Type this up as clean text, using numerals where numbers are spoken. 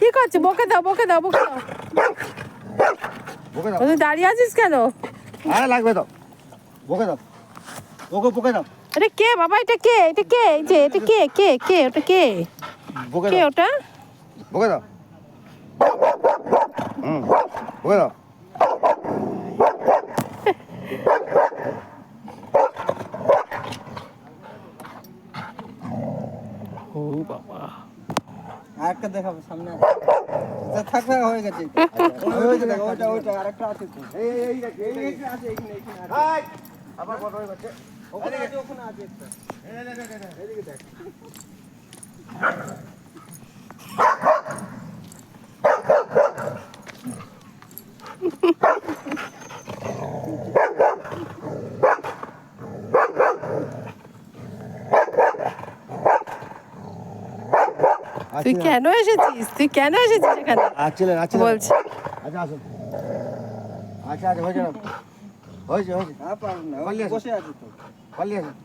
কি করছো? বকে দাও, বকে দাও, বকে দাও। তুই দাঁড়িয়ে আছিস কেন? আরে লাগবে তো, বকে দাও, ওকে বকে দাও, এটা কে বাবা? এটা কে? এটা কে? এই যে এটা কে? কে কে ওটা? কে বকে কে দাও, ওটা? বকে দাও, বকে দাও। ও বাবা, আরেকটা দেখাবো সামনে থাকবে হয়ে গেছে ওইটা ওইটা আরেকটা আছে তো এই আছে এইখানে আবার বড় হয়ে গেছে। ওখানে আছে ওখানে আছে একটা এদিকে দেখ তুই কেন এসেছিস? তুই কেন এসেছিস এখানে? আসছিলেন বলছি আচ্ছা আসুন, আচ্ছা আচ্ছা হয়েছে না, হয়েছে হয়েছে, পারবো না পালিয়ে আসো। বসে আছে তো পালিয়ে আসুন।